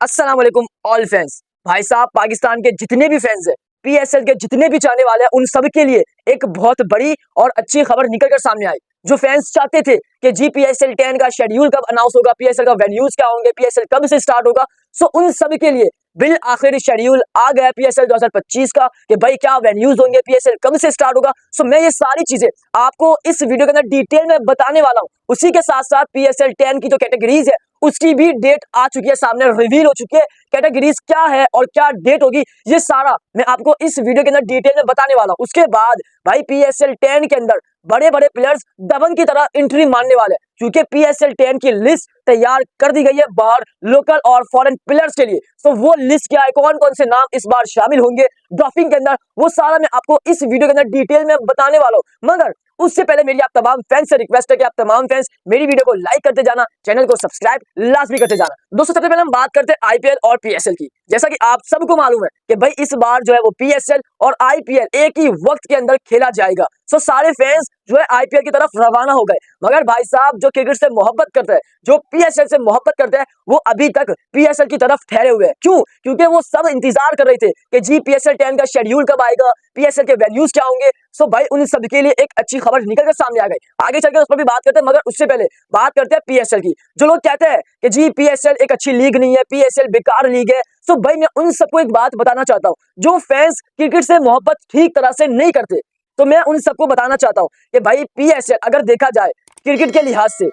अस्सलाम वालेकुम all fans. भाई साहब, पाकिस्तान के जितने भी फैंस हैं, पीएसएल के जितने भी चाहने वाले हैं, उन सब के लिए एक बहुत बड़ी और अच्छी खबर निकल कर सामने आई। जो फैंस चाहते थे कि जी पीएसएल 10 का शेड्यूल कब अनाउंस होगा, पीएसएल का वेन्यूज क्या होंगे, पीएसएल कब से स्टार्ट होगा, सो उन सब के लिए बिल आखिर शेड्यूल आ गया पीएसएल 2025 का कि भाई क्या वेन्यूज होंगे, पीएसएल कब से स्टार्ट होगा। सो मैं ये सारी चीजें आपको इस वीडियो के अंदर डिटेल में बताने वाला हूँ। उसी के साथ साथ पीएसएल 10 की जो कैटेगरीज है उसकी भी डेट आ चुकी है, सामने रिवील हो चुकी है। कैटेगरीज क्या है और क्या डेट होगी, ये सारा मैं आपको इस वीडियो के अंदर डिटेल में बताने वाला हूं। उसके बाद भाई पीएसएल 10 के अंदर बड़े बड़े प्लेयर्स दबंग की तरह एंट्री मारने वाले हैं, क्योंकि पीएसएल 10 की लिस्ट तैयार कर दी गई है बाहर लोकल और फॉरेन प्लेयर्स के लिए। तो वो लिस्ट क्या है, कौन कौन से नाम इस बार शामिल होंगे ड्राफ्टिंग के अंदर, वो सारा मैं आपको इस वीडियो के अंदर डिटेल में बताने वाला हूं। मगर उससे पहले मेरी आप तमाम फैंस से रिक्वेस्ट है कि आप तमाम फैंस मेरी वीडियो को लाइक करते जाना, चैनल को सब्सक्राइब लाजमी करते जाना। दोस्तों, सबसे पहले हम बात करते हैं आईपीएल और पीएसएल की। जैसा कि आप सबको मालूम है कि भाई इस बार जो है वो पीएसएल और आईपीएल एक ही वक्त के अंदर खेला जाएगा। सो सारे फैंस जो है आईपीएल की तरफ रवाना हो गए। मगर भाई साहब, जो क्रिकेट से मोहब्बत करते हैं, जो पीएसएल से मोहब्बत करते हैं, वो अभी तक पीएसएल की तरफ ठहरे हुए हैं। क्यों? क्योंकि वो सब इंतजार कर रहे थे कि जी पीएसएल 10 का शेड्यूल कब आएगा, पीएसएल के वेन्यूज क्या होंगे। सो भाई उन सब के लिए एक अच्छी खबर निकल कर सामने आ गई। आगे चलकर उस पर भी बात करते हैं, मगर उससे पहले बात करते हैं पीएसएल की। जो लोग कहते हैं कि जी पीएसएल एक अच्छी लीग नहीं है, पीएसएल बेकार लीग है, सो भाई मैं उन सबको एक बात बताना चाहता हूं। जो फैंस क्रिकेट से मोहब्बत ठीक तरह से नहीं करते, तो मैं उन सबको बताना चाहता हूं कि भाई पीएसएल अगर देखा जाए क्रिकेट के लिहाज से,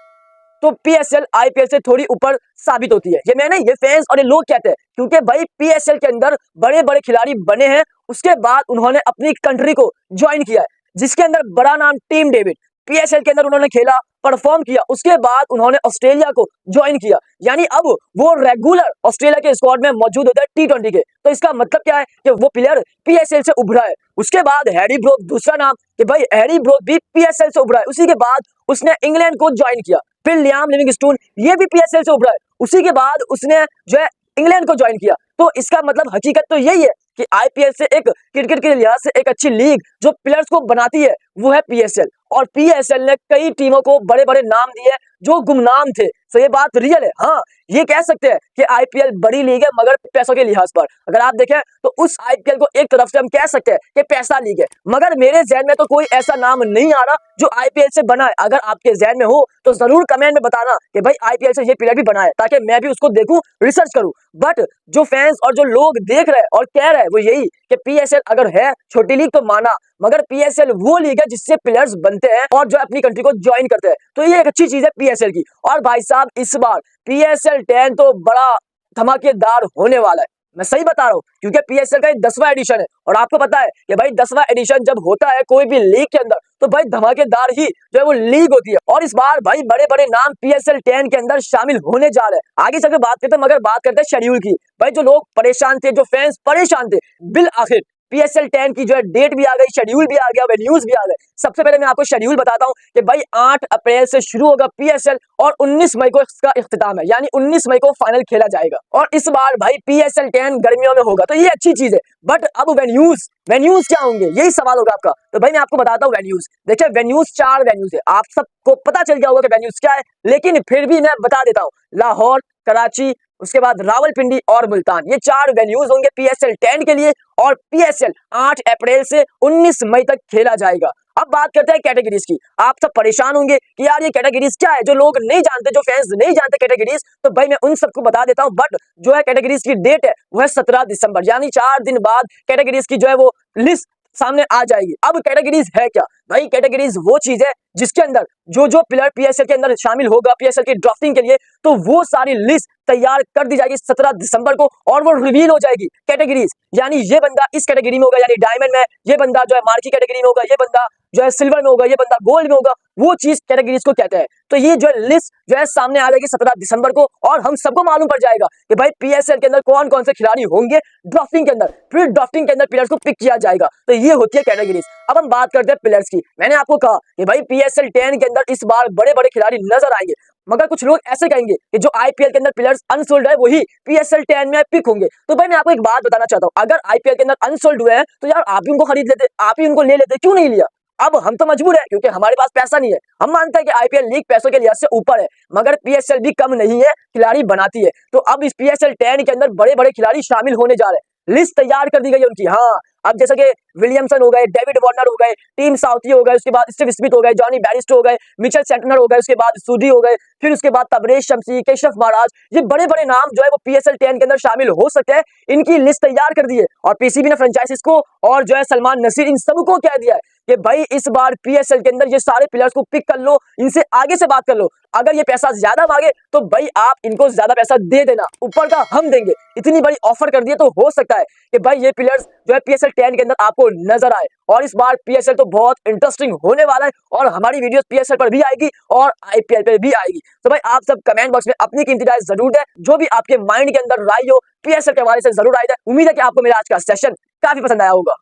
तो पीएसएल आईपीएल से थोड़ी ऊपर साबित होती है। ये मैंने, ये फैंस और ये लोग कहते हैं, क्योंकि भाई पीएसएल के अंदर बड़े बड़े खिलाड़ी बने हैं। उसके बाद उन्होंने अपनी कंट्री को ज्वाइन किया है, जिसके अंदर बड़ा नाम टीम डेविड। पीएसएल के अंदर उन्होंने खेला, परफॉर्म किया, उसके बाद उन्होंने ऑस्ट्रेलिया को ज्वाइन किया, यानी अब वो रेगुलर ऑस्ट्रेलिया के स्क्वाड में मौजूद होता है टी20 के। तो इसका मतलब क्या है कि वो प्लेयर पीएसएल से उभरा है। उसके बाद हैरी ब्रोक, दूसरा नाम कि भाई हैरी ब्रोक भी पीएसएल से उभरा है। उसी के बाद उसने इंग्लैंड को ज्वाइन किया। फिर लियाम लिविंगस्टोन, ये भी पीएसएल से उभरा है। उसी के बाद उसने जो है इंग्लैंड को ज्वाइन किया। तो इसका मतलब हकीकत तो यही है कि आईपीएल से एक क्रिकेट के लिहाज से एक अच्छी लीग जो प्लेयर्स को बनाती है वो है पीएसएल। और पीएसएल ने कई टीमों को बड़े बड़े नाम दिए जो गुमनाम थे। तो ये बात रियल है। हाँ, ये कह सकते हैं कि आईपीएल बड़ी लीग है, मगर पैसों के लिहाज पर अगर आप देखें तो उस आईपीएल को एक तरफ से हम कह सकते हैं कि पैसा लीग है। मगर मेरे जहन में तो कोई ऐसा नाम नहीं आ रहा जो आईपीएल से बना है। अगर आपके जहन में हो तो जरूर कमेंट में बताना कि भाई आईपीएल से ये प्लेयर भी बना है, ताकि मैं भी उसको देखूं, रिसर्च करूं। बट जो फैंस और जो लोग देख रहे हैं और कह रहे हैं वो यही कि पीएसएल अगर है छोटी लीग तो माना, मगर पीएसएल वो लीग है जिससे प्लेयर्स बनते हैं और जो अपनी कंट्री को ज्वाइन करते हैं। तो ये एक अच्छी चीज है पीएसएल की। और भाई साहब, इस बार पीएसएल 10 तो बड़ा धमाकेदार होने वाला है। मैं सही बता रहा हूँ, क्योंकि पीएसएल का 10वां एडिशन है। और आपको पता है कि भाई 10वां एडिशन जब होता है कोई भी लीग के अंदर, तो भाई धमाकेदार ही जो है वो लीग होती है। और इस बार भाई बड़े बड़े नाम पीएसएल 10 के अंदर शामिल होने जा रहे हैं। आगे चलकर बात करते हैं, मगर बात करते हैं शेड्यूल की। भाई जो लोग परेशान थे, जो फैंस परेशान थे, बिल आखिर पीएसएल 10 की जो है डेट भी आ गई, शेड्यूल भी आ गया, वेन्यूज भी आ गए। सबसे पहले मैं आपको शेड्यूल बताता हूं कि भाई 8 अप्रैल से शुरू होगा पीएसएल और 19 मई को इसका इख्तिताम है, यानी 19 मई को फाइनल खेला जाएगा। और इस बार भाई पीएसएल 10 गर्मियों में होगा, तो ये अच्छी चीज है। बट अब वेन्यूज क्या होंगे, यही सवाल होगा आपका। तो भाई मैं आपको बताता हूँ वेन्यूज। देखिए वेन्यूज 4 वेन्यूज है, आप सबको पता चल गया होगा कि वेन्यूज क्या है, लेकिन फिर भी मैं बता देता हूँ। लाहौर, कराची, उसके बाद रावलपिंडी और मुल्तान, ये 4 वेन्यूज होंगे पीएसएल 10 के लिए। और पीएसएल 8 अप्रैल से 19 मई तक खेला जाएगा। अब बात करते हैं कैटेगरीज की। आप सब परेशान होंगे कि यार ये कैटेगरीज क्या है, जो लोग नहीं जानते, जो फैंस नहीं जानते कैटेगरीज, तो भाई मैं उन सबको बता देता हूं। बट जो है कैटेगरीज की डेट है वो है 17 दिसंबर, यानी 4 दिन बाद कैटेगरीज की जो है वो लिस्ट सामने आ जाएगी। अब कैटेगरीज है क्या? भाई कैटेगरीज वो चीज है जिसके अंदर जो प्लेयर पीएसएल के अंदर शामिल होगा पीएसएल की ड्राफ्टिंग के लिए, तो वो सारी लिस्ट तैयार कर दी जाएगी 17 दिसंबर को, और वो रिवील हो जाएगी कैटेगरीज। यानी ये बंदा इस कैटेगरी में होगा, यानी डायमंड में, ये बंदा जो है मार्की कैटेगरी में होगा, ये बंदा जो है सिल्वर में होगा, ये बंदा गोल्ड में होगा। वो चीज कैटेगरीज को कहते हैं। तो ये जो लिस्ट जो है सामने आ जाएगी 17 दिसंबर को, और हम सबको मालूम पड़ जाएगा कि भाई पीएसएल के अंदर कौन कौन से खिलाड़ी होंगे ड्राफ्टिंग के अंदर। फिर ड्राफ्टिंग के अंदर प्लेयर्स को पिक किया जाएगा। तो ये होती है कैटेगरीज। अब हम बात करते हैं प्लेयर्स की। मैंने आपको कहा कि भाई पीएसएल 10 के अंदर इस बार बड़े बड़े खिलाड़ी नजर आएंगे, मगर कुछ लोग ऐसे कहेंगे कि जो आईपीएल के अंदर प्लेयर्स अनसोल्ड है वही पीएसएल 10 में पिक होंगे। तो भाई मैं आपको एक बात बताना चाहता हूं, अगर आईपीएल के अंदर अनसोल्ड हुए हैं तो यार आप ही उनको खरीद लेते, आप ही उनको ले लेते, क्यों नहीं लिया? अब हम तो मजबूर है क्योंकि हमारे पास पैसा नहीं है। हम मानते हैं कि आईपीएल लीग पैसों के लिहाज से ऊपर है, मगर पीएसएल भी कम नहीं है, खिलाड़ी बनाती है। तो अब इस पीएसएल 10 के अंदर बड़े बड़े खिलाड़ी शामिल होने जा रहे हैं। लिस्ट तैयार कर दी गई है उनकी। हाँ, अब जैसे कि विलियमसन हो गए, डेविड वार्नर हो गए, टीम साउथी हो गए, उसके बाद स्टीव स्मिथ हो गए, जॉनी बैरिस्टो हो गए, मिचेल सेंटनर हो गए, उसके बाद सूडी हो गए, फिर उसके बाद तबरेज शमसी, केशव महाराज, ये बड़े बड़े नाम जो है वो पीएसएल 10 के अंदर शामिल हो सकते हैं। इनकी लिस्ट तैयार कर दी है और पीसीबी ने फ्रेंचाइजीज को और जो है सलमान नसीर, इन सबको कह दिया है कि भाई इस बार पीएसएल के अंदर ये सारे प्लेयर्स को पिक कर लो, इनसे आगे से बात कर लो। अगर ये पैसा ज्यादा मांगे तो भाई आप इनको ज्यादा पैसा दे देना, ऊपर का हम देंगे। इतनी बड़ी ऑफर कर दी है तो हो सकता है कि भाई ये प्लेयर्स जो है पीएसएल 10 के अंदर आपको नजर आए। और इस बार पीएसएल तो बहुत इंटरेस्टिंग होने वाला है और हमारी वीडियोस पीएसएल पर भी आएगी और आईपीएल पर भी आएगी। तो भाई आप सब कमेंट बॉक्स में अपनी कीमती राय जरूर दें, जो भी आपके माइंड के अंदर राय हो पीएसएल के हवाले से जरूर राय दें। उम्मीद है कि आपको मेरा आज का सेशन काफी पसंद आया होगा।